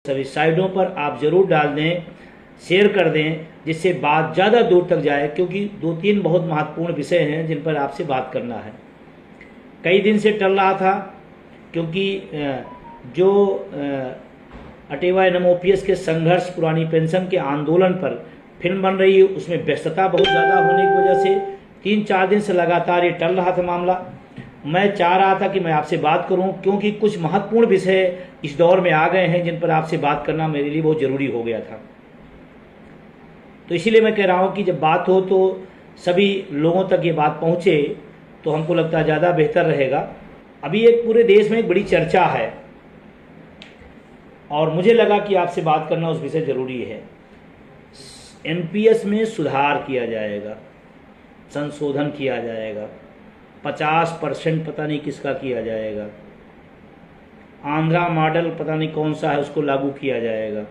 सभी साइडों पर आप ज़रूर डाल दें, शेयर कर दें, जिससे बात ज़्यादा दूर तक जाए, क्योंकि 2-3 बहुत महत्वपूर्ण विषय हैं जिन पर आपसे बात करना है। कई दिन से टल रहा था, क्योंकि जो अटेवा NMOPS के संघर्ष पुरानी पेंशन के आंदोलन पर फिल्म बन रही है, उसमें व्यस्तता बहुत ज़्यादा होने की वजह से 3-4 दिन से लगातार ये टल रहा था मामला। मैं चाह रहा था कि मैं आपसे बात करूं, क्योंकि कुछ महत्वपूर्ण विषय इस दौर में आ गए हैं जिन पर आपसे बात करना मेरे लिए बहुत ज़रूरी हो गया था। तो इसीलिए मैं कह रहा हूं कि जब बात हो तो सभी लोगों तक ये बात पहुंचे तो हमको लगता है ज़्यादा बेहतर रहेगा। अभी एक पूरे देश में एक बड़ी चर्चा है और मुझे लगा कि आपसे बात करना उस विषय ज़रूरी है। NPS में सुधार किया जाएगा, संशोधन किया जाएगा, 50% पता नहीं किसका किया जाएगा, आंध्रा मॉडल पता नहीं कौन सा है उसको लागू किया जाएगा।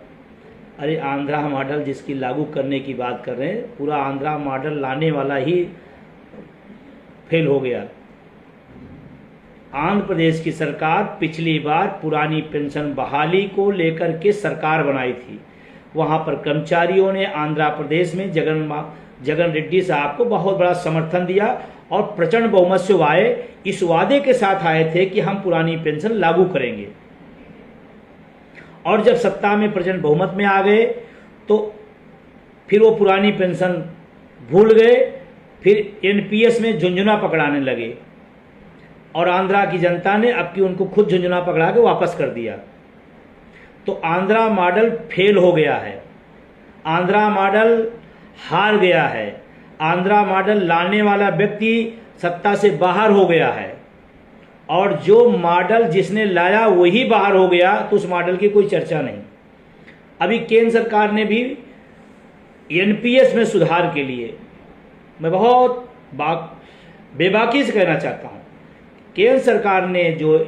अरे आंध्रा मॉडल जिसकी लागू करने की बात कर रहे हैं, पूरा आंध्रा मॉडल लाने वाला ही फेल हो गया। आंध्र प्रदेश की सरकार पिछली बार पुरानी पेंशन बहाली को लेकर के सरकार बनाई थी। वहां पर कर्मचारियों ने आंध्र प्रदेश में जगन रेड्डी साहब को बहुत बड़ा समर्थन दिया और प्रचंड बहुमत से आए, इस वादे के साथ आए थे कि हम पुरानी पेंशन लागू करेंगे। और जब सत्ता में प्रचंड बहुमत में आ गए तो फिर वो पुरानी पेंशन भूल गए, फिर NPS में झुंझुना पकड़ाने लगे और आंध्रा की जनता ने अब की उनको खुद झुंझुना पकड़ा के वापस कर दिया। तो आंध्रा मॉडल फेल हो गया है, आंध्रा मॉडल हार गया है, आंध्रा मॉडल लाने वाला व्यक्ति सत्ता से बाहर हो गया है और जो मॉडल जिसने लाया वही बाहर हो गया, तो उस मॉडल की कोई चर्चा नहीं। अभी केंद्र सरकार ने भी NPS में सुधार के लिए, मैं बहुत बेबाकी से कहना चाहता हूँ, केंद्र सरकार ने जो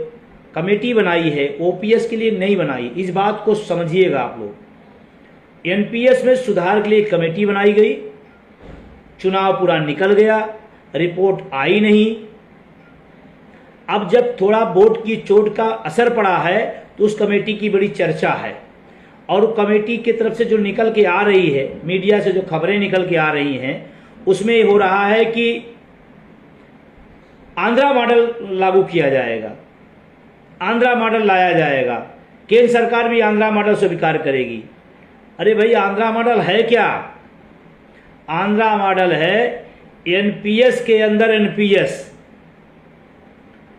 कमेटी बनाई है OPS के लिए नहीं बनाई, इस बात को समझिएगा आप लोग। NPS में सुधार के लिए एक कमेटी बनाई गई, चुनाव पूरा निकल गया, रिपोर्ट आई नहीं। अब जब थोड़ा वोट की चोट का असर पड़ा है तो उस कमेटी की बड़ी चर्चा है और कमेटी की तरफ से जो निकल के आ रही है, मीडिया से जो खबरें निकल के आ रही हैं, उसमें हो रहा है कि आंध्रा मॉडल लागू किया जाएगा, आंध्रा मॉडल लाया जाएगा, केंद्र सरकार भी आंध्रा मॉडल स्वीकार करेगी। अरे भाई, आंध्रा मॉडल है क्या? आंध्रा मॉडल है NPS के अंदर NPS।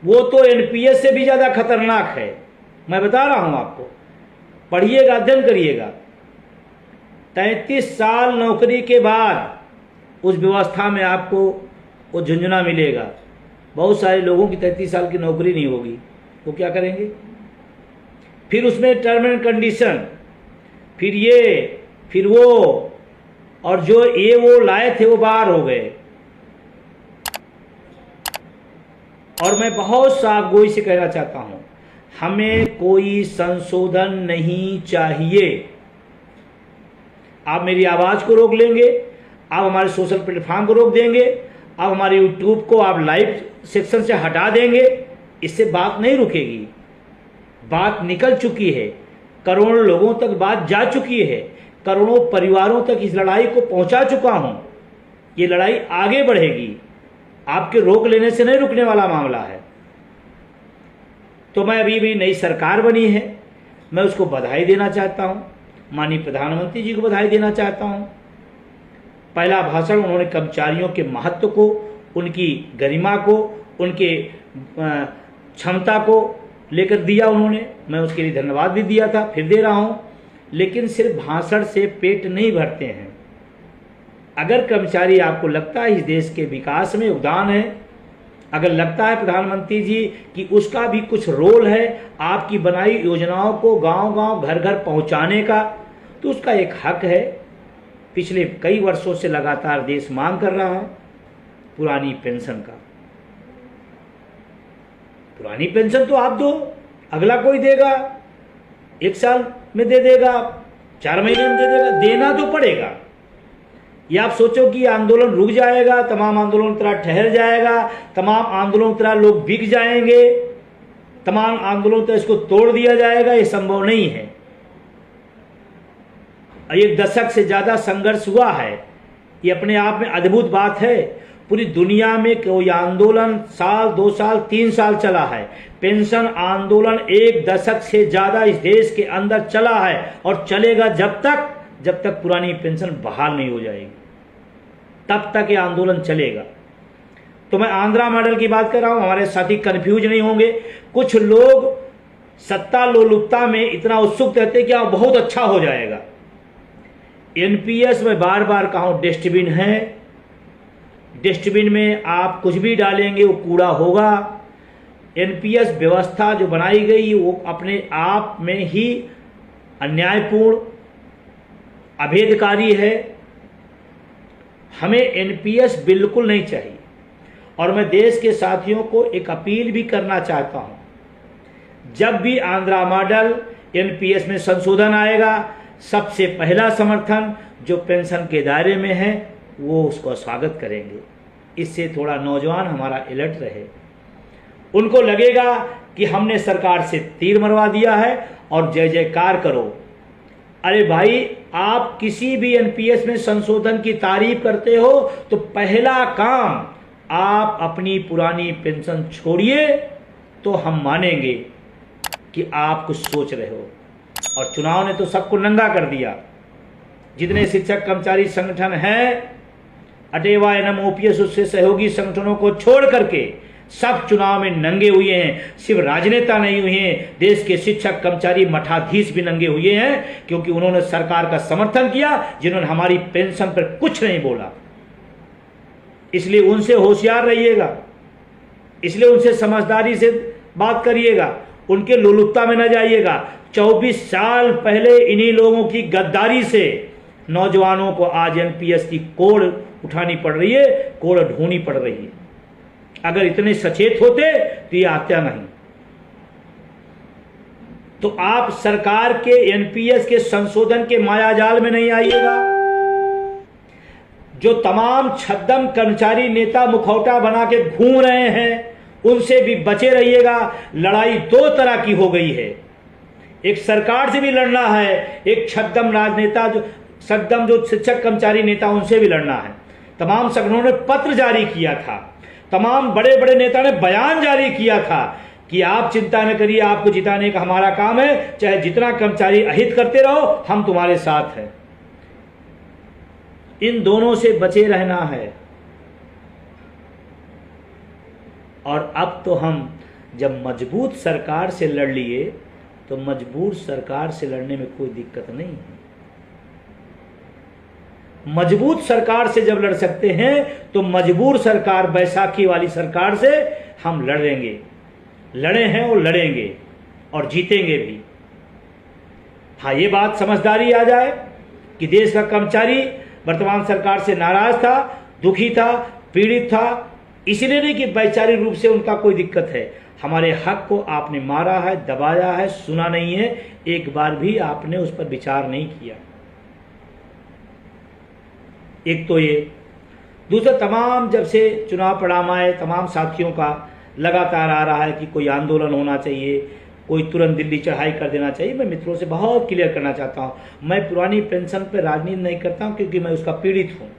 वो तो NPS से भी ज़्यादा खतरनाक है, मैं बता रहा हूं आपको, पढ़िएगा, अध्ययन करिएगा। 33 साल नौकरी के बाद उस व्यवस्था में आपको वो झुंझुना मिलेगा। बहुत सारे लोगों की 33 साल की नौकरी नहीं होगी, वो क्या करेंगे? फिर उसमें टर्म एंड कंडीशन, फिर ये, फिर वो, और जो ये वो लाए थे वो बाहर हो गए। और मैं बहुत साफ गोई से कहना चाहता हूं, हमें कोई संशोधन नहीं चाहिए। आप मेरी आवाज को रोक लेंगे, आप हमारे सोशल प्लेटफॉर्म को रोक देंगे, आप हमारे यूट्यूब को आप लाइव सेक्शन से हटा देंगे, इससे बात नहीं रुकेगी। बात निकल चुकी है, करोड़ों लोगों तक बात जा चुकी है, करोड़ों परिवारों तक इस लड़ाई को पहुंचा चुका हूं। ये लड़ाई आगे बढ़ेगी, आपके रोक लेने से नहीं रुकने वाला मामला है। तो मैं अभी भी नई सरकार बनी है, मैं उसको बधाई देना चाहता हूं, माननीय प्रधानमंत्री जी को बधाई देना चाहता हूं। पहला भाषण उन्होंने कर्मचारियों के महत्व को, उनकी गरिमा को, उनके क्षमता को लेकर दिया उन्होंने, मैं उसके लिए धन्यवाद भी दिया था, फिर दे रहा हूं। लेकिन सिर्फ भाषण से पेट नहीं भरते हैं। अगर कर्मचारी, आपको लगता है इस देश के विकास में योगदान है, अगर लगता है प्रधानमंत्री जी कि उसका भी कुछ रोल है आपकी बनाई योजनाओं को गांव-गांव, घर-घर पहुंचाने का, तो उसका एक हक है। पिछले कई वर्षों से लगातार देश मांग कर रहा है पुरानी पेंशन का। पुरानी पेंशन तो आप दो, अगला कोई देगा, 1 साल में दे देगा, 4 महीने में दे देगा, देना तो पड़ेगा। या आप सोचो कि आंदोलन रुक जाएगा, तमाम आंदोलन की तरह ठहर जाएगा, तमाम आंदोलन की तरह लोग बिक जाएंगे, तमाम आंदोलन की तरह इसको तोड़ दिया जाएगा, ये संभव नहीं है। 1 दशक से ज़्यादा संघर्ष हुआ है, ये अपने आप में अद्भुत बात है। पूरी दुनिया में कोई आंदोलन साल, 2 साल, 3 साल चला है, पेंशन आंदोलन 1 दशक से ज़्यादा इस देश के अंदर चला है और चलेगा जब तक पुरानी पेंशन बहाल नहीं हो जाएगी, तब तक ये आंदोलन चलेगा। तो मैं आंध्रा मॉडल की बात कर रहा हूँ, हमारे साथी कंफ्यूज नहीं होंगे। कुछ लोग सत्ता लोलुपता में इतना उत्सुक रहते कि बहुत अच्छा हो जाएगा। एनपीएस में बार बार कहा डस्टबिन है, डस्टबिन में आप कुछ भी डालेंगे वो कूड़ा होगा। एनपीएस व्यवस्था जो बनाई गई वो अपने आप में ही अन्यायपूर्ण, अभेदकारी है। हमें एनपीएस बिल्कुल नहीं चाहिए। और मैं देश के साथियों को एक अपील भी करना चाहता हूं, जब भी आंध्रा मॉडल एनपीएस में संशोधन आएगा, सबसे पहला समर्थन जो पेंशन के दायरे में है वो उसको स्वागत करेंगे। इससे थोड़ा नौजवान हमारा अलर्ट रहे, उनको लगेगा कि हमने सरकार से तीर मरवा दिया है और जय जयकार करो। अरे भाई, आप किसी भी एनपीएस में संशोधन की तारीफ करते हो तो पहला काम आप अपनी पुरानी पेंशन छोड़िए, तो हम मानेंगे कि आप कुछ सोच रहे हो। और चुनाव ने तो सबको नंगा कर दिया। जितने शिक्षक कर्मचारी संगठन हैं, अटेवा एनएम ओपीएस उससे सहयोगी संगठनों को छोड़ करके सब चुनाव में नंगे हुए हैं। सिर्फ राजनेता नहीं हुए हैं, देश के शिक्षक कर्मचारी मठाधीश भी नंगे हुए हैं, क्योंकि उन्होंने सरकार का समर्थन किया जिन्होंने हमारी पेंशन पर कुछ नहीं बोला। इसलिए उनसे होशियार रहिएगा, इसलिए उनसे समझदारी से बात करिएगा, उनके लोलुपता में न जाइएगा। 24 साल पहले इन्हीं लोगों की गद्दारी से नौजवानों को आज एनपीएस की कोड़ उठानी पड़ रही है, कोड़ ढूंढनी पड़ रही है। अगर इतने सचेत होते तो ये आता नहीं। तो आप सरकार के एनपीएस के संशोधन के मायाजाल में नहीं आइएगा। जो तमाम छद्म कर्मचारी नेता मुखौटा बना के घूम रहे हैं, उनसे भी बचे रहिएगा। लड़ाई 2 तरह की हो गई है, एक सरकार से भी लड़ना है, एक छद्म राजनेता जो शिक्षक कर्मचारी नेता उनसे भी लड़ना है। तमाम संगठनों ने पत्र जारी किया था, तमाम बड़े बड़े नेता ने बयान जारी किया था कि आप चिंता न करिए, आपको जिताने का हमारा काम है, चाहे जितना कर्मचारी अहित करते रहो, हम तुम्हारे साथ हैं। इन दोनों से बचे रहना है। और अब तो हम जब मजबूत सरकार से लड़ लिए तो मजबूर सरकार से लड़ने में कोई दिक्कत नहीं है। मजबूत सरकार से जब लड़ सकते हैं तो मजबूर सरकार, बैसाखी वाली सरकार से हम लड़ेंगे, लड़े हैं और लड़ेंगे और जीतेंगे भी। हाँ, ये बात समझदारी आ जाए कि देश का कर्मचारी वर्तमान सरकार से नाराज था, दुखी था, पीड़ित था, इसलिए नहीं कि वैचारिक रूप से उनका कोई दिक्कत है। हमारे हक को आपने मारा है, दबाया है, सुना नहीं है, एक बार भी आपने उस पर विचार नहीं किया। एक तो ये, दूसरा तमाम जब से चुनाव परिणाम आए, तमाम साथियों का लगातार आ रहा है कि कोई आंदोलन होना चाहिए, कोई तुरंत दिल्ली चढ़ाई कर देना चाहिए। मैं मित्रों से बहुत क्लियर करना चाहता हूँ, मैं पुरानी पेंशन पर राजनीति नहीं करता हूँ, क्योंकि मैं उसका पीड़ित हूँ।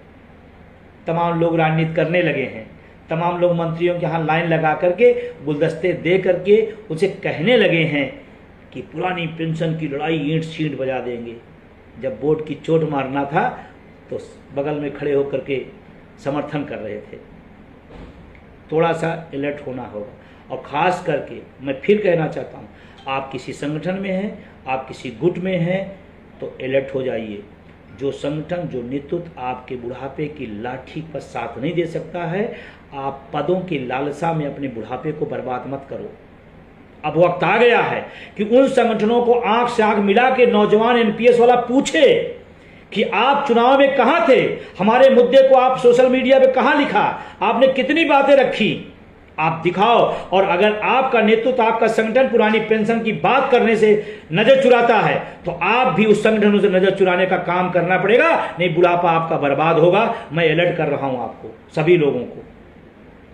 तमाम लोग राजनीति करने लगे हैं, तमाम लोग मंत्रियों के यहाँ लाइन लगा करके, गुलदस्ते दे करके उनसे कहने लगे हैं कि पुरानी पेंशन की लड़ाई ईंट सींट बजा देंगे। जब वोट की चोट मारना था तो बगल में खड़े होकर के समर्थन कर रहे थे। थोड़ा सा अलर्ट होना होगा। और ख़ास करके मैं फिर कहना चाहता हूँ, आप किसी संगठन में हैं, आप किसी गुट में हैं, तो अलर्ट हो जाइए। जो संगठन, जो नेतृत्व आपके बुढ़ापे की लाठी पर साथ नहीं दे सकता है, आप पदों की लालसा में अपने बुढ़ापे को बर्बाद मत करो। अब वक्त आ गया है कि उन संगठनों को आंख से आंख मिला के नौजवान एनपीएस वाला पूछे कि आप चुनाव में कहां थे, हमारे मुद्दे को आप सोशल मीडिया पे कहां लिखा, आपने कितनी बातें रखी, आप दिखाओ। और अगर आपका नेतृत्व, आपका संगठन पुरानी पेंशन की बात करने से नजर चुराता है तो आप भी उस संगठनों से नजर चुराने का काम करना पड़ेगा, नहीं बुढ़ापा आपका बर्बाद होगा। मैं अलर्ट कर रहा हूं आपको, सभी लोगों को।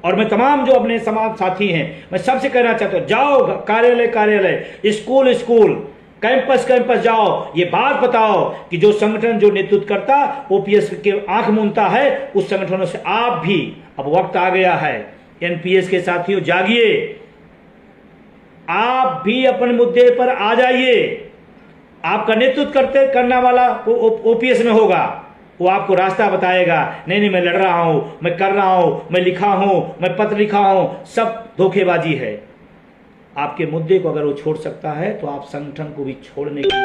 और मैं तमाम जो अपने समाज साथी हैं, मैं सबसे कहना चाहता हूं, जाओ कार्यालय कार्यालय, स्कूल स्कूल, कैंपस कैंपस जाओ, ये बात बताओ कि जो संगठन जो नेतृत्व करता ओपीएस के आंख मूंदता है, उस संगठनों से आप भी, अब वक्त आ गया है, एनपीएस के साथियों जागिए, आप भी अपने मुद्दे पर आ जाइए। आपका नेतृत्व करने वाला ओपीएस में होगा, वो आपको रास्ता बताएगा। नहीं मैं लड़ रहा हूं, मैं कर रहा हूं, मैं लिखा हूं, मैं पत्र लिखा हूं, सब धोखेबाजी है। आपके मुद्दे को अगर वो छोड़ सकता है तो आप संगठन को भी छोड़ने की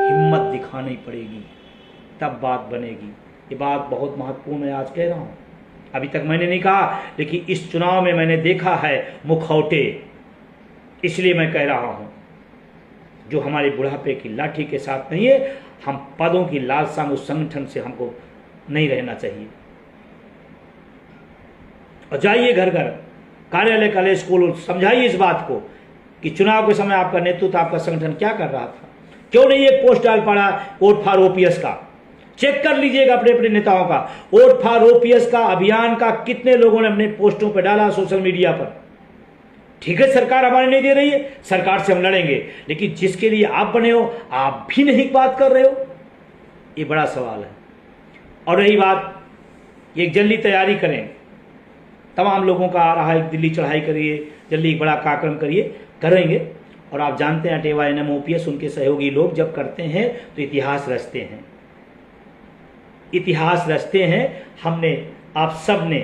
हिम्मत दिखानी पड़ेगी, तब बात बनेगी। ये बात बहुत महत्वपूर्ण है, आज कह रहा हूं। अभी तक मैंने नहीं कहा, लेकिन इस चुनाव में मैंने देखा है मुखौटे, इसलिए मैं कह रहा हूं। जो हमारे बुढ़ापे की लाठी के साथ नहीं है, हम पदों की लालसा में उस संगठन से हमको नहीं रहना चाहिए। और जाइए घर घर, कार्यालय, कॉलेज, स्कूल, समझाइए इस बात को कि चुनाव के समय आपका नेतृत्व, आपका संगठन क्या कर रहा था। क्यों नहीं एक पोस्ट डाल पड़ा वोट फॉर ओपीएस का? चेक कर लीजिएगा अपने अपने नेताओं का, वोट फॉर ओपीएस का अभियान का कितने लोगों ने अपने पोस्टों पर डाला सोशल मीडिया पर। ठीक है, सरकार हमारे नहीं दे रही है, सरकार से हम लड़ेंगे, लेकिन जिसके लिए आप बने हो आप भी नहीं बात कर रहे हो, ये बड़ा सवाल है। और रही बात, एक जल्दी तैयारी करें, तमाम लोगों का आ रहा है दिल्ली चढ़ाई करिए, जल्दी एक बड़ा कार्यक्रम करिए, करेंगे। और आप जानते हैं अटेवा एनएम ओपीएस उनके सहयोगी लोग जब करते हैं तो इतिहास रचते हैं, इतिहास रचते हैं। हमने, आप सब ने,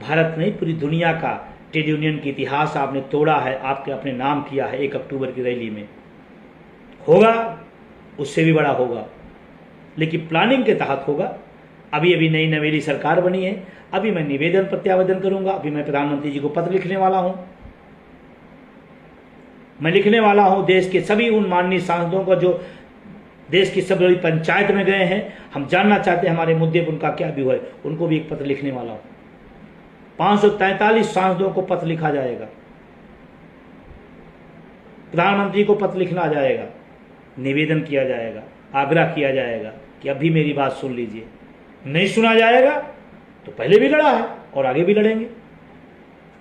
भारत नहीं पूरी दुनिया का ट्रेड यूनियन की इतिहास आपने तोड़ा है, आपके अपने नाम किया है 1 अक्टूबर की रैली में। होगा, उससे भी बड़ा होगा, लेकिन प्लानिंग के तहत होगा। अभी अभी नई नवेली सरकार बनी है, अभी मैं निवेदन प्रत्यावेदन करूंगा, अभी मैं प्रधानमंत्री जी को पत्र लिखने वाला हूं। मैं लिखने वाला हूं देश के सभी उन माननीय सांसदों का जो देश की सब बड़ी पंचायत में गए हैं, हम जानना चाहते हैं हमारे मुद्दे पर उनका क्या व्यू है, उनको भी एक पत्र लिखने वाला हूं। 543 सांसदों को पत्र लिखा जाएगा, प्रधानमंत्री को पत्र लिखना जाएगा, निवेदन किया जाएगा, आग्रह किया जाएगा कि अभी मेरी बात सुन लीजिए। नहीं सुना जाएगा तो पहले भी लड़ा है और आगे भी लड़ेंगे,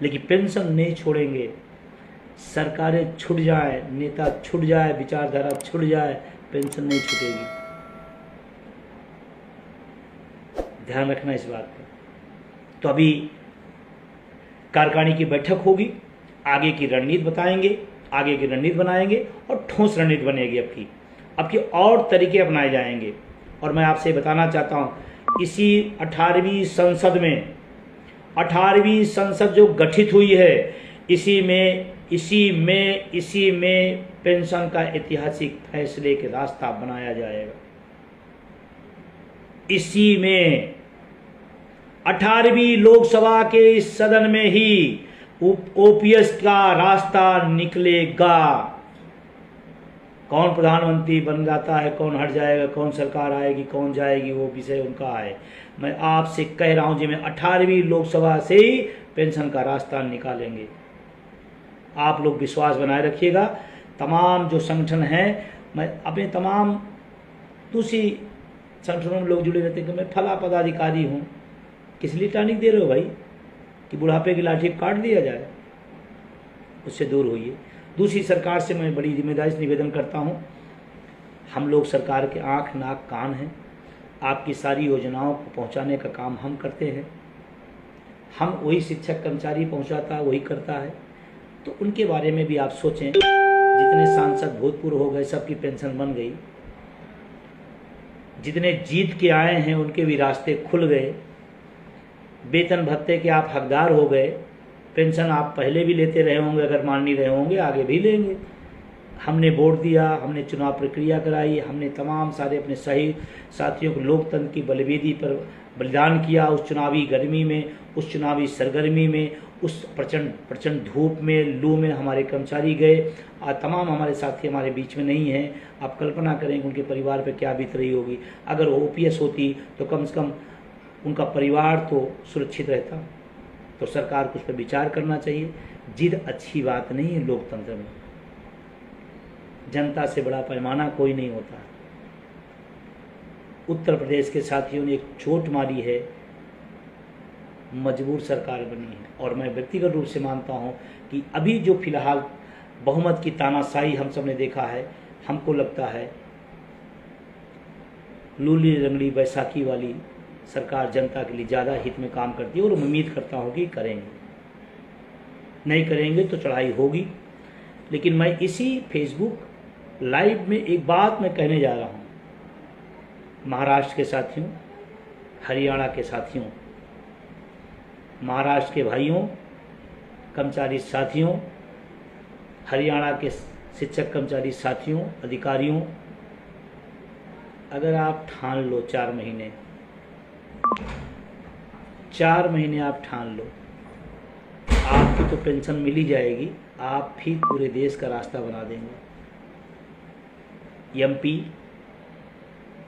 लेकिन पेंशन नहीं छोड़ेंगे। सरकारें छूट जाए, नेता छूट जाए, विचारधारा छूट जाए, पेंशन नहीं छूटेगी। ध्यान रखना इस बात पर। तो अभी कार्यकारिणी की बैठक होगी, आगे की रणनीति बताएंगे, आगे की रणनीति बनाएंगे और ठोस रणनीति बनेगी। अब की और तरीके अपनाए जाएंगे। और मैं आपसे बताना चाहता हूं, इसी 18वीं संसद में, 18वीं संसद जो गठित हुई है, इसी में पेंशन का ऐतिहासिक फैसले के रास्ता बनाया जाएगा। इसी में 18वीं लोकसभा के इस सदन में ही ओपीएस का रास्ता निकलेगा। कौन प्रधानमंत्री बन जाता है, कौन हट जाएगा, कौन सरकार आएगी, कौन जाएगी, वो विषय उनका है। मैं आपसे कह रहा हूं जी, मैं 18वीं लोकसभा से ही पेंशन का रास्ता निकालेंगे। आप लोग विश्वास बनाए रखिएगा। तमाम जो संगठन हैं, मैं अपने तमाम दूसरी संगठनों में लोग जुड़े रहते हैं कि मैं फला पदाधिकारी हूँ, किस लिए टानिक दे रहे हो भाई कि बुढ़ापे की लाठी काट दिया जाए? उससे दूर होइए। दूसरी सरकार से मैं बड़ी जिम्मेदारी से निवेदन करता हूँ, हम लोग सरकार के आँख नाक कान हैं, आपकी सारी योजनाओं को पहुँचाने का काम हम करते हैं। हम वही शिक्षक कर्मचारी पहुँचाता है, वही करता है। तो उनके बारे में भी आप सोचें। जितने सांसद भूतपूर्व हो गए, सबकी पेंशन बन गई। जितने जीत के आए हैं उनके भी रास्ते खुल गए। वेतन भत्ते के आप हकदार हो गए। पेंशन आप पहले भी लेते रहे होंगे, अगर मान नहीं रहे होंगे आगे भी लेंगे। हमने वोट दिया, हमने चुनाव प्रक्रिया कराई, हमने तमाम सारे अपने सही साथियों को लोकतंत्र की बलिवेदी पर बलिदान किया। उस चुनावी गर्मी में, उस चुनावी सरगर्मी में, उस प्रचंड धूप में, लू में हमारे कर्मचारी गए। आज तमाम हमारे साथी हमारे बीच में नहीं हैं। आप कल्पना करें उनके परिवार पर क्या बीत रही होगी। अगर ओपीएस होती तो कम से कम उनका परिवार तो सुरक्षित रहता। तो सरकार को उस पर विचार करना चाहिए। जिद अच्छी बात नहीं है लोकतंत्र में। जनता से बड़ा पैमाना कोई नहीं होता। उत्तर प्रदेश के साथियों ने एक चोट मारी है, मजबूर सरकार बनी है। और मैं व्यक्तिगत रूप से मानता हूं कि अभी जो फिलहाल बहुमत की तानाशाही हम सब ने देखा है, हमको लगता है लूली रंगली बैसाखी वाली सरकार जनता के लिए ज़्यादा हित में काम करती है और उम्मीद करता हूँ कि करेंगे। नहीं करेंगे तो चढ़ाई होगी। लेकिन मैं इसी फेसबुक लाइव में एक बात मैं कहने जा रहा हूँ, महाराष्ट्र के साथियों, हरियाणा के साथियों, महाराष्ट्र के भाइयों, कर्मचारी साथियों, हरियाणा के शिक्षक कर्मचारी साथियों, अधिकारियों, अगर आप ठान लो 4 महीने आप ठान लो, आपकी तो पेंशन मिल ही जाएगी, आप फिर पूरे देश का रास्ता बना देंगे। एमपी,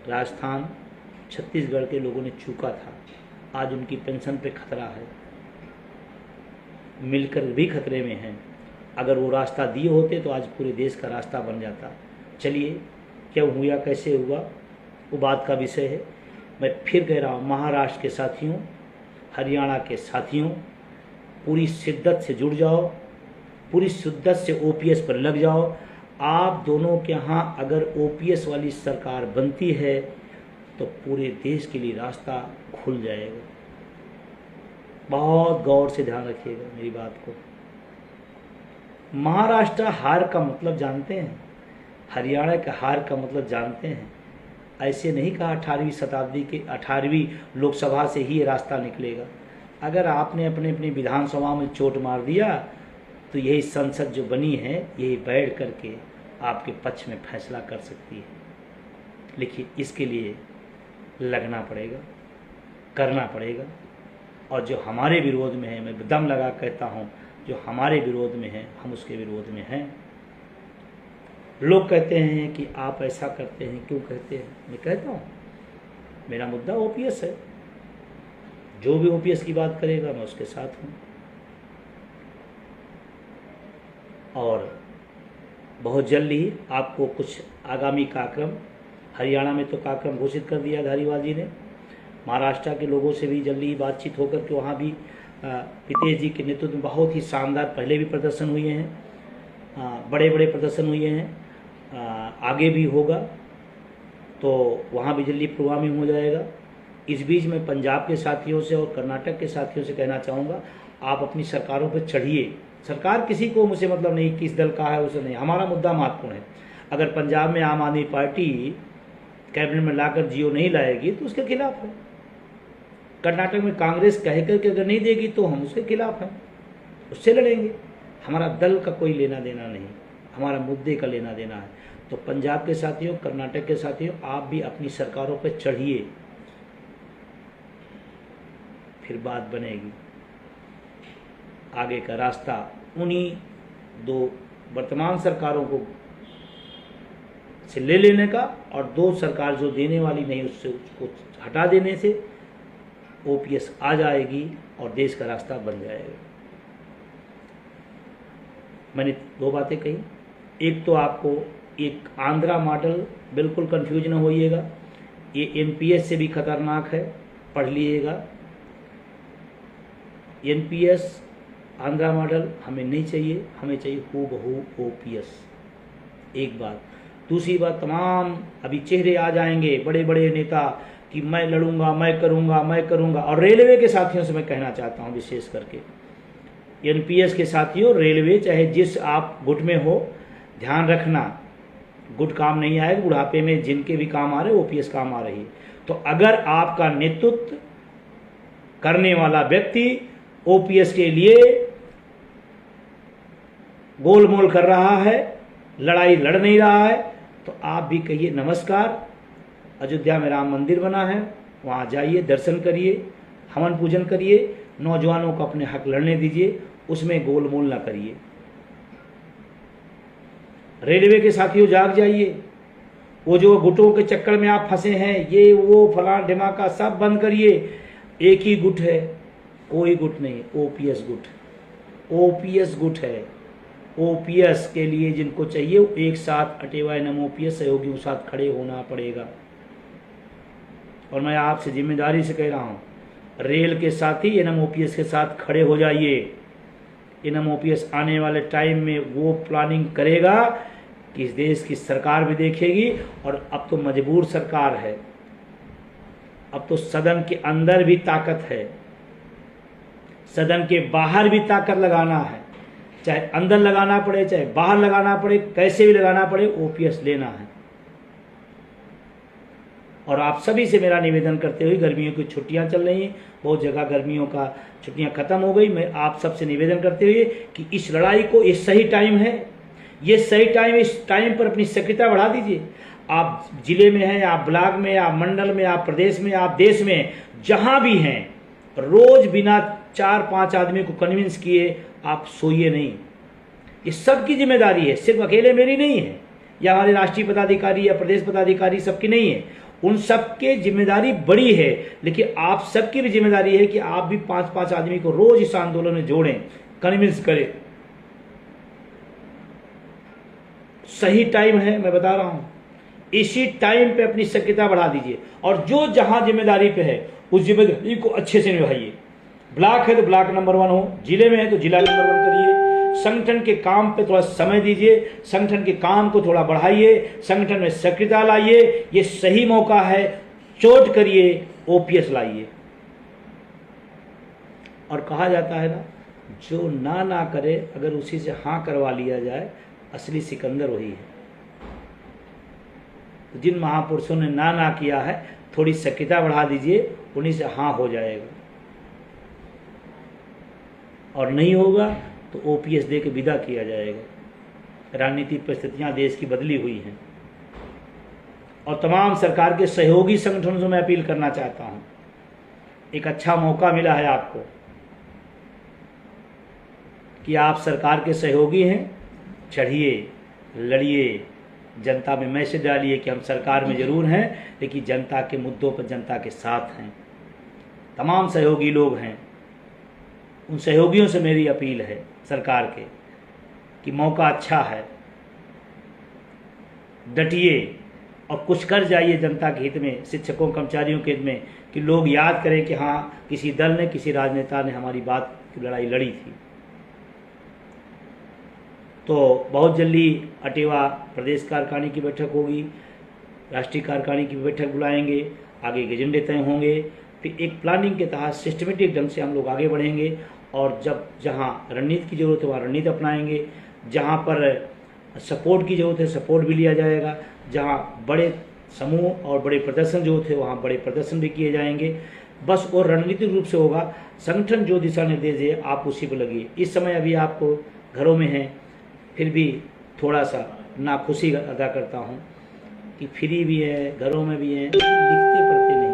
राजस्थान, छत्तीसगढ़ के लोगों ने चूका था, आज उनकी पेंशन पे खतरा है, मिलकर भी खतरे में हैं। अगर वो रास्ता दिए होते तो आज पूरे देश का रास्ता बन जाता। चलिए, क्या हुआ, कैसे हुआ, वो बात का विषय है। मैं फिर कह रहा हूँ, महाराष्ट्र के साथियों, हरियाणा के साथियों, पूरी शिद्दत से जुड़ जाओ, पूरी शिद्दत से ओपीएस पर लग जाओ। आप दोनों के यहाँ अगर ओपीएस वाली सरकार बनती है तो पूरे देश के लिए रास्ता खुल जाएगा। बहुत गौर से ध्यान रखिएगा मेरी बात को। महाराष्ट्र हार का मतलब जानते हैं, हरियाणा का हार का मतलब जानते हैं। ऐसे नहीं कहा 18वीं शताब्दी के 18वीं लोकसभा से ही ये रास्ता निकलेगा। अगर आपने अपने अपने विधानसभा में चोट मार दिया तो यही संसद जो बनी है यही बैठ करके आपके पक्ष में फैसला कर सकती है। लेकिन इसके लिए लगना पड़ेगा, करना पड़ेगा। और जो हमारे विरोध में है, मैं दम लगा कहता हूँ, जो हमारे विरोध में है हम उसके विरोध में हैं। लोग कहते हैं कि आप ऐसा करते हैं, क्यों कहते हैं? मैं कहता हूँ मेरा मुद्दा ओपीएस है, जो भी ओपीएस की बात करेगा मैं उसके साथ हूँ। और बहुत जल्द ही आपको कुछ आगामी कार्यक्रम, हरियाणा में तो कार्यक्रम घोषित कर दिया धारीवाल जी ने, महाराष्ट्र के लोगों से भी जल्दी ही बातचीत होकर के वहाँ भी पितेश जी के नेतृत्व में बहुत ही शानदार पहले भी प्रदर्शन हुए हैं, बड़े बड़े प्रदर्शन हुए हैं, आगे भी होगा, तो वहाँ भी जल्दी प्रोग्राम हो जाएगा। इस बीच में पंजाब के साथियों से और कर्नाटक के साथियों से कहना चाहूँगा, आप अपनी सरकारों पर चढ़िए। सरकार किसी को मुझे मतलब नहीं किस दल का है उसे नहीं, हमारा मुद्दा महत्वपूर्ण है। अगर पंजाब में आम आदमी पार्टी कैबिनेट में लाकर जियो नहीं लाएगी तो उसके खिलाफ है। कर्नाटक में कांग्रेस कह करके अगर नहीं देगी तो हम उसके खिलाफ हैं, उससे लड़ेंगे। हमारा दल का कोई लेना देना नहीं, हमारा मुद्दे का लेना देना है। तो पंजाब के साथियों, कर्नाटक के साथियों, आप भी अपनी सरकारों पर चढ़िए, फिर बात बनेगी। आगे का रास्ता उन्हीं दो वर्तमान सरकारों को से ले लेने का और दो सरकार जो देने वाली नहीं उससे उसको हटा देने से ओपीएस आ जाएगी और देश का रास्ता बन जाएगा। मैंने 2 बातें कही। एक तो आपको एक आंध्रा मॉडल, बिल्कुल कंफ्यूज न होइएगा, ये एनपीएस से भी खतरनाक है, पढ़ लीजिएगा। एनपीएस आंध्रा मॉडल हमें नहीं चाहिए, हमें चाहिए हूबहू ओपीएस। एक बात। दूसरी बात, तमाम अभी चेहरे आ जाएंगे बड़े बड़े नेता कि मैं लड़ूंगा, मैं करूंगा। और रेलवे के साथियों से मैं कहना चाहता हूं, विशेष करके एनपीएस के साथियों, रेलवे चाहे जिस आप गुट में हो, ध्यान रखना, गुट काम नहीं आएगा। बुढ़ापे में जिनके भी काम आ रहे ओपीएस काम आ रही है। तो अगर आपका नेतृत्व करने वाला व्यक्ति ओपीएस के लिए गोलमोल कर रहा है, लड़ाई लड़ नहीं रहा है, तो आप भी कहिए नमस्कार, अयोध्या में राम मंदिर बना है, वहाँ जाइए, दर्शन करिए, हवन पूजन करिए, नौजवानों को अपने हक लड़ने दीजिए, उसमें गोलमोल ना करिए। रेलवे के साथियों जाग जाइए, वो जो गुटों के चक्कर में आप फंसे हैं, ये वो फलान ढिमाका सब बंद करिए। एक ही गुट है, कोई गुट नहीं, ओपीएस गुट, ओपीएस गुट है। ओपीएस के लिए जिनको चाहिए एक साथ अटेवा एनएम ओपीएस सहयोगियों के साथ खड़े होना पड़ेगा। और मैं आपसे जिम्मेदारी से कह रहा हूँ, रेल के साथ ही एनएम ओपीएस के साथ खड़े हो जाइए। एनएम ओपीएस आने वाले टाइम में वो प्लानिंग करेगा कि इस देश की सरकार भी देखेगी, और अब तो मजबूर सरकार है, अब तो सदन के अंदर भी ताकत है, सदन के बाहर भी ताकत लगाना है, चाहे अंदर लगाना पड़े चाहे बाहर लगाना पड़े, कैसे भी लगाना पड़े, ओपीएस लेना है। और आप सभी से मेरा निवेदन करते हुए, गर्मियों की छुट्टियां चल रही हैं, बहुत जगह गर्मियों का छुट्टियां खत्म हो गई, मैं आप सबसे निवेदन करते हुए कि इस लड़ाई को, ये सही टाइम है, ये सही टाइम, इस टाइम पर अपनी सक्रियता बढ़ा दीजिए। आप जिले में हैं, आप ब्लॉक में, आप मंडल में, आप प्रदेश में, आप देश में, जहां भी हैं, रोज बिना 4-5 आदमी को कन्विंस किए आप सोइए नहीं। ये सबकी जिम्मेदारी है, सिर्फ अकेले मेरी नहीं है, या हमारे राष्ट्रीय पदाधिकारी या प्रदेश पदाधिकारी सबकी नहीं है, उन सबके जिम्मेदारी बड़ी है, लेकिन आप सबकी भी जिम्मेदारी है कि आप भी 5-5 आदमी को रोज इस आंदोलन में जोड़ें, कन्विंस करें। सही टाइम है, मैं बता रहा हूं, इसी टाइम पे अपनी सक्रियता बढ़ा दीजिए, और जो जहां जिम्मेदारी पे है उस जिम्मेदारी को अच्छे से निभाइए। ब्लॉक है तो ब्लॉक नंबर 1 हो, जिले में है तो जिला नंबर 1 करिए, संगठन के काम पे थोड़ा समय दीजिए, संगठन के काम को थोड़ा बढ़ाइए, संगठन में सक्रियता लाइए, ये सही मौका है, चोट करिए, ओपीएस लाइए। और कहा जाता है ना, जो ना करे अगर उसी से हाँ करवा लिया जाए, असली सिकंदर वही है। जिन महापुरुषों ने ना किया है, थोड़ी सक्रियता बढ़ा दीजिए, उन्हीं से हाँ हो जाएगा, और नहीं होगा तो ओपीएस दे के विदा किया जाएगा। राजनीतिक परिस्थितियां देश की बदली हुई हैं, और तमाम सरकार के सहयोगी संगठनों से मैं अपील करना चाहता हूं, एक अच्छा मौका मिला है आपको कि आप सरकार के सहयोगी हैं, चढ़िए, लड़िए, जनता में मैसेज डालिए कि हम सरकार में जरूर हैं, लेकिन जनता के मुद्दों पर जनता के साथ हैं। तमाम सहयोगी लोग हैं, उन सहयोगियों से मेरी अपील है सरकार के कि मौका अच्छा है, डटिए और कुछ कर जाइए जनता के हित में, शिक्षकों कर्मचारियों के हित में, कि लोग याद करें कि हाँ, किसी दल ने, किसी राजनेता ने हमारी बात की लड़ाई लड़ी थी। तो बहुत जल्दी अटेवा प्रदेश कार्यकारिणी की बैठक होगी, राष्ट्रीय कार्यकारिणी की बैठक बुलाएंगे, आगे के एजेंडे तय होंगे, फिर एक प्लानिंग के तहत सिस्टमेटिक ढंग से हम लोग आगे बढ़ेंगे, और जब जहां रणनीति की जरूरत है वहाँ रणनीति अपनाएंगे, जहां पर सपोर्ट की जरूरत है सपोर्ट भी लिया जाएगा, जहां बड़े समूह और बड़े प्रदर्शन जो थे वहाँ बड़े प्रदर्शन भी किए जाएंगे। बस और रणनीतिक रूप से होगा, संगठन जो दिशा निर्देश है आप उसी पर लगिए। इस समय अभी आपको घरों में हैं, फिर भी थोड़ा सा नाखुशी अदा करता हूँ कि फ्री भी है, घरों में भी हैं, लिखते पढ़ते नहीं।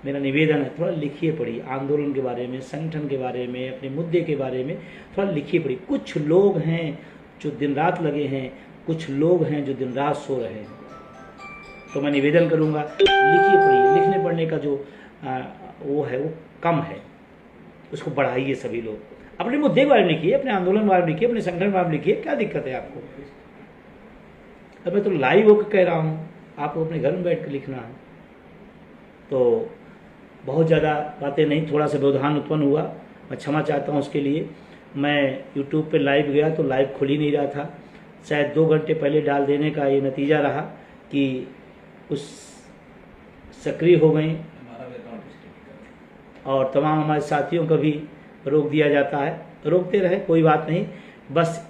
मेरा निवेदन है, थोड़ा लिखिए पढ़िए, आंदोलन के बारे में, संगठन के बारे में, अपने मुद्दे के बारे में थोड़ा लिखिए पढ़िए। कुछ लोग हैं जो दिन रात लगे हैं, कुछ लोग हैं जो दिन रात सो रहे हैं, तो मैं निवेदन करूँगा लिखिए पढ़िए। लिखने पढ़ने का जो वो है वो कम है, उसको बढ़ाइए। सभी लोग अपने मुद्दे के बारे में लिखिए, अपने आंदोलन के बारे में लिखिए, अपने संगठन के बारे में लिखिए, क्या दिक्कत है आपको? अब मैं तो लाइव होकर कह रहा हूँ, आपको अपने घर में बैठ कर लिखना है। तो बहुत ज़्यादा बातें नहीं, थोड़ा सा व्यवधान उत्पन्न हुआ, मैं क्षमा चाहता हूँ उसके लिए। मैं यूट्यूब पे लाइव गया तो लाइव खुल ही नहीं रहा था, शायद 2 घंटे पहले डाल देने का ये नतीजा रहा कि उस सक्रिय हो गई, और तमाम हमारे साथियों का भी रोक दिया जाता है। रोकते रहे, कोई बात नहीं, बस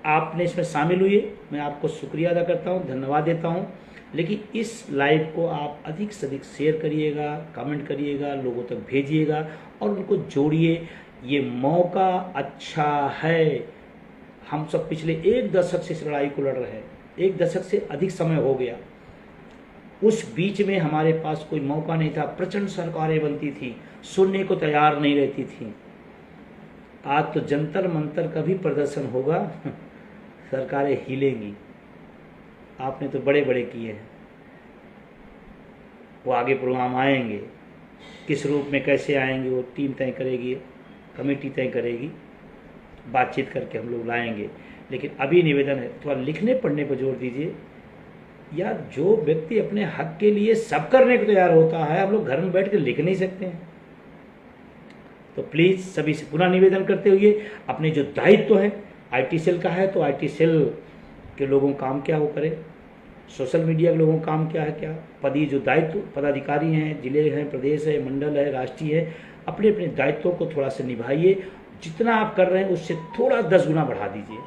आपने इसमें शामिल हुए, मैं आपको शुक्रिया अदा करता हूँ, धन्यवाद देता हूँ। लेकिन इस लाइव को आप अधिक से अधिक शेयर करिएगा, कमेंट करिएगा, लोगों तक भेजिएगा और उनको जोड़िए। ये मौका अच्छा है। हम सब पिछले 1 दशक से इस लड़ाई को लड़ रहे हैं, 1 दशक से अधिक समय हो गया। उस बीच में हमारे पास कोई मौका नहीं था, प्रचंड सरकारें बनती थी, सुनने को तैयार नहीं रहती थी। आज तो जंतर मंतर का भी प्रदर्शन होगा, सरकारें हिलेंगी। आपने तो बड़े बड़े किए हैं, वो आगे प्रोग्राम आएंगे, किस रूप में कैसे आएंगे वो टीम तय करेगी, कमेटी तय करेगी, बातचीत करके हम लोग लाएंगे। लेकिन अभी निवेदन है, थोड़ा लिखने पढ़ने पर जोर दीजिए। यार, जो व्यक्ति अपने हक के लिए सब करने को तैयार होता है, हम लोग घर में बैठ कर लिख नहीं सकते हैं। तो प्लीज़ सभी से पुनः निवेदन करते हुए अपने जो दायित्व है, आईटी सेल का है तो आईटी सेल कि लोगों का काम क्या वो करे, सोशल मीडिया के लोगों का काम क्या है, क्या पदी जो दायित्व पदाधिकारी हैं, जिले हैं, प्रदेश है, मंडल है, राष्ट्रीय है, अपने अपने दायित्वों को थोड़ा सा निभाइए। जितना आप कर रहे हैं उससे थोड़ा 10 गुना बढ़ा दीजिए।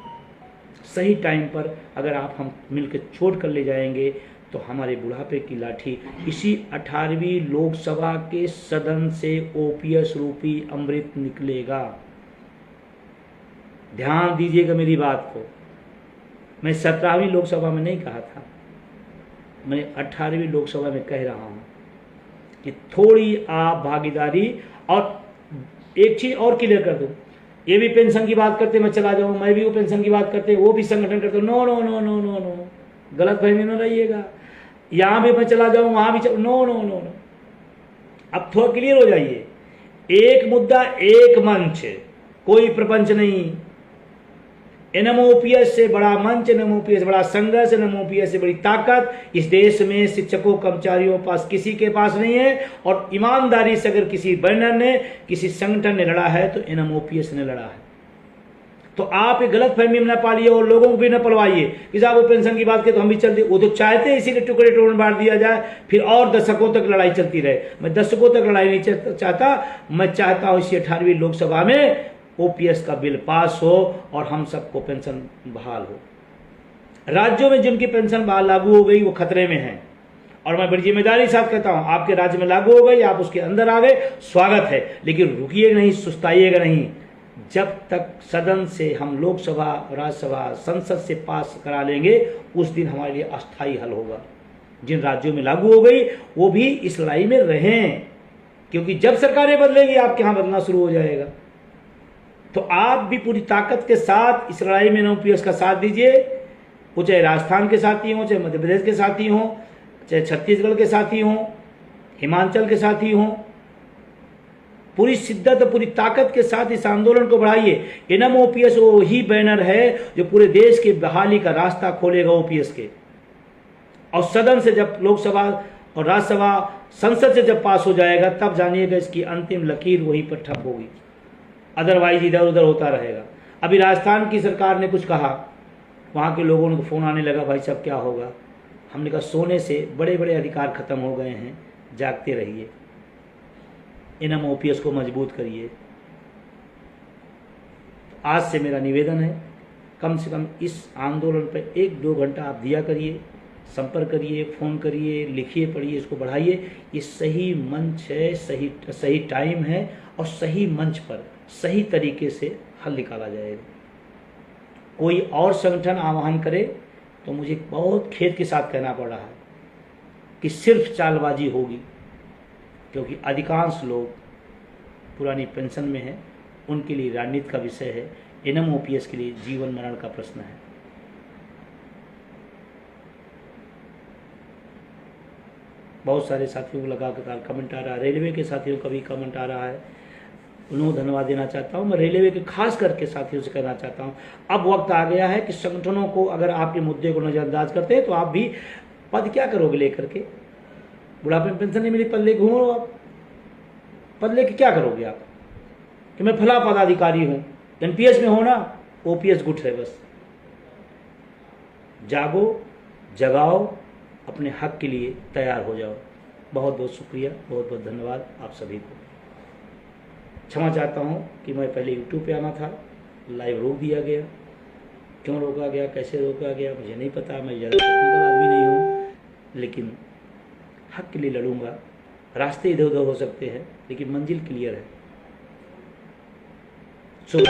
सही टाइम पर अगर आप हम मिलकर छोड़ कर ले जाएंगे तो हमारे बुढ़ापे की लाठी इसी 18वीं लोकसभा के सदन से ओपीएस रूपी अमृत निकलेगा। ध्यान दीजिएगा मेरी बात को। मैं 17वीं लोकसभा में नहीं कहा था, मैं 18वीं लोकसभा में कह रहा हूं कि थोड़ी आप भागीदारी। और एक चीज और क्लियर कर दूं, ये भी पेंशन की बात करते मैं चला जाऊं, मैं भी वो पेंशन की बात करते वो भी संगठन करते, no no no no no no, गलत फहमी में रहिएगा। यहां भी मैं चला जाऊं वहां भी नो नो नो नो। अब थोड़ा क्लियर हो जाइए, एक मुद्दा एक मंच, कोई प्रपंच नहीं। एनएमओपीएस से बड़ा मंच, एनएमओपीएस से बड़ा संघर्ष, एनएमओपीएस से बड़ी ताकत इस देश में शिक्षकों कर्मचारियों पास किसी के पास नहीं है। और ईमानदारी से अगर किसी बैनर ने, किसी संगठन ने लड़ा है तो एनएमओपीएस ने लड़ा है। तो आप एक गलत फहमी में न पालिए और लोगों को भी न पलवाइए कि साहब वो पेंशन की बात की तो हम भी चलते, वो तो चाहते इसीलिए टुकड़े टुकड़े बांट दिया जाए, फिर और दशकों तक लड़ाई चलती रहे। मैं दशकों तक लड़ाई नहीं चाहता, मैं चाहता हूं इसी 18वीं लोकसभा में ओपीएस का बिल पास हो और हम सबको पेंशन बहाल हो। राज्यों में जिनकी पेंशन बहाल लागू हो गई वो खतरे में हैं, और मैं बड़ी जिम्मेदारी के साथ कहता हूं आपके राज्य में लागू हो गई, आप उसके अंदर आ गए, स्वागत है, लेकिन रुकिएगा नहीं, सुस्ताइएगा नहीं। जब तक सदन से हम लोकसभा, राज्यसभा, संसद से पास करा लेंगे उस दिन हमारे लिए अस्थायी हल होगा। जिन राज्यों में लागू हो गई वो भी इस लड़ाई में रहें, क्योंकि जब सरकारें बदलेगी आपके यहां बदलना शुरू हो जाएगा। तो आप भी पूरी ताकत के साथ इस लड़ाई में एनओपीएस का साथ दीजिए। वो चाहे राजस्थान के साथी हों, चाहे मध्य प्रदेश के साथी हों, चाहे छत्तीसगढ़ के साथी हों, हिमाचल के साथी हों, पूरी शिद्दत और पूरी ताकत के साथ इस आंदोलन को बढ़ाइए। एनएमओपीएस वो ही बैनर है जो पूरे देश की बहाली का रास्ता खोलेगा ओपीएस के। और सदन से जब लोकसभा और राज्यसभा, संसद से जब पास हो जाएगा तब जानिएगा इसकी अंतिम लकीर वहीं पर ठप होगी, अदरवाइज इधर उधर होता रहेगा। अभी राजस्थान की सरकार ने कुछ कहा, वहाँ के लोगों को फ़ोन आने लगा, भाई साहब क्या होगा। हमने कहा सोने से बड़े बड़े अधिकार खत्म हो गए हैं, जागते रहिए, एनएमओपीएस को मजबूत करिए। आज से मेरा निवेदन है, कम से कम इस आंदोलन पर 1-2 घंटा आप दिया करिए, संपर्क करिए, फ़ोन करिए, लिखिए, पढ़िए, इसको बढ़ाइए। ये सही मंच है, सही टाइम है, और सही मंच पर सही तरीके से हल निकाला जाएगा। कोई और संगठन आह्वान करे तो मुझे बहुत खेद के साथ कहना पड़ रहा है कि सिर्फ चालबाजी होगी, क्योंकि अधिकांश लोग पुरानी पेंशन में हैं, उनके लिए राजनीति का विषय है। एनएमओपीएस के लिए जीवन मरण का प्रश्न है। बहुत सारे साथियों को लगा कर कमेंट आ रहा है, रेलवे के साथियों का भी कमेंट आ रहा है, उन्हें धन्यवाद देना चाहता हूं। मैं रेलवे के खास करके साथियों से कहना चाहता हूं, अब वक्त आ गया है कि संगठनों को, अगर आपके मुद्दे को नजरअंदाज करते हैं तो आप भी पद क्या करोगे लेकर के, बुढ़ापे में पेंशन नहीं मिली, पद लेके घूमो, आप पद लेके क्या करोगे आप कि मैं फला पदाधिकारी हूं। एनपीएस में हो ना, ओपीएस गुट है बस। जागो, जगाओ, अपने हक के लिए तैयार हो जाओ। बहुत बहुत शुक्रिया, बहुत बहुत धन्यवाद आप सभी को। क्षमा चाहता हूं कि मैं पहले यूट्यूब पे आना था, लाइव रोक दिया गया। क्यों रोका गया, कैसे रोका गया मुझे नहीं पता, मैं ज़्यादा टेक्निकल आदमी नहीं हूँ, लेकिन हक के लिए लड़ूंगा। रास्ते इधर उधर हो सकते हैं लेकिन मंजिल क्लियर है। शुभ